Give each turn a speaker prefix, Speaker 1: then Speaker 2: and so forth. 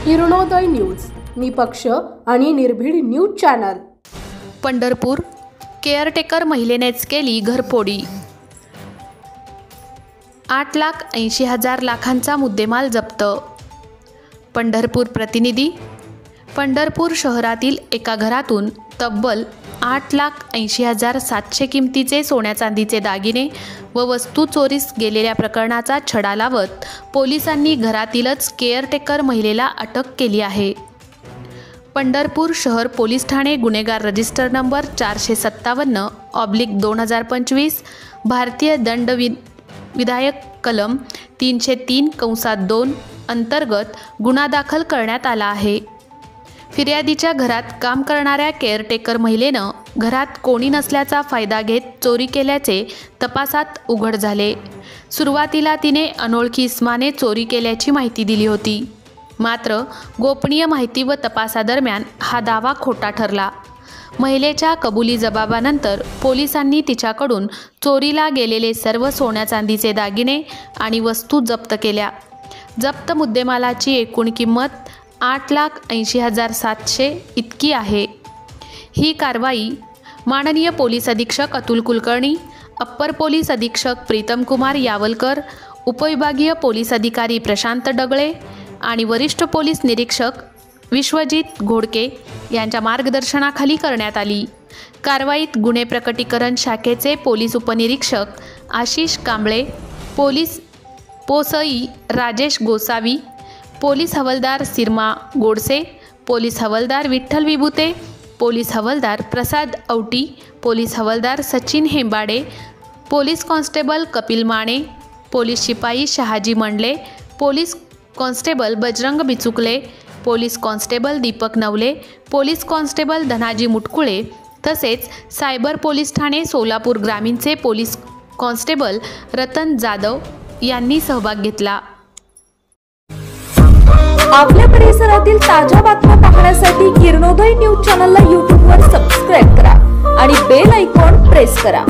Speaker 1: Kiranoday news, निपक्ष आणि निर्भीड न्यूज चॅनल।
Speaker 2: पंढरपूर केअरटेकर महिलेनेच केली घरफोडी। 8,80,000 लाखांचा मुद्देमाल जप्त। पंढरपूर प्रतिनिधी। पंढरपूर शहरातील एका घरातून तब्बल 8,80,700 किमतीचे सोन्या चांदीचे दागिने व वस्तू चोरीस गेलेल्या प्रकरणाचा छडा लावत पोलिसांनी घरातीलच केअरटेकर महिलेला अटक केली आहे। पंढरपूर शहर पोलीस ठाणे गुन्हेगार रजिस्टर नंबर 457/2025 भारतीय दंड विधायक कलम 303(2) अंतर्गत गुन्हा दाखल करण्यात आला आहे। फिर्यादीच्या घरात काम करणाऱ्या केअरटेकर महिलेनं घरात कोणी नसल्याचा फायदा घेत चोरी केल्याचे तपासात उघड झाले। सुरुवातीला तिने अनोळखी इसमाने चोरी केल्याची माहिती दिली होती, मात्र गोपनीय माहिती व तपासादरम्यान हा दावा खोटा ठरला। महिलेच्या कबुली जबाबानंतर पोलिसांनी तिच्याकडून चोरीला गेलेले सर्व सोन्या चांदीचे दागिने आणि वस्तू जप्त केल्या। जप्त मुद्देमालाची एकूण किंमत 8,80,700 इतकी आहे। ही कारवाई माननीय पोलीस अधीक्षक अतुल कुलकर्णी, अप्पर पोलीस अधीक्षक प्रीतम कुमार यावलकर, उपविभागीय पोलीस अधिकारी प्रशांत डगळे आणि वरिष्ठ पोलीस निरीक्षक विश्वजित घोडके यांच्या मार्गदर्शनाखाली करण्यात आली। कारवाईत गुन्हे प्रकटीकरण शाखेचे पोलीस उपनिरीक्षक आशिष कांबळे, पोलीस पोसई राजेश गोसावी, पोलीस हवालदार सिरमा गोडसे, पोलीस हवालदार विठ्ठल विभुते, पोलीस हवालदार प्रसाद Auti, police havaldar Sachin Hembade, police constable Kapil Mane, police शिपाई Shahaji Mandle, police constable Bajrang Bichukale, police constable Deepak Navale, police constable Dhanaji Mutkule तसेच सायबर पोलीस ठाणे सोलापूर ग्रामीणचे पोलीस कॉन्स्टेबल रतन जाधव यांनी सहभाग घेतला।
Speaker 3: आपल्या परिसरातील ताज्या बातम्या पाहण्यासाठी किरणोदय न्यूज चॅनलला YouTube वर सबस्क्राइब करा आणि बेल आयकॉन प्रेस करा।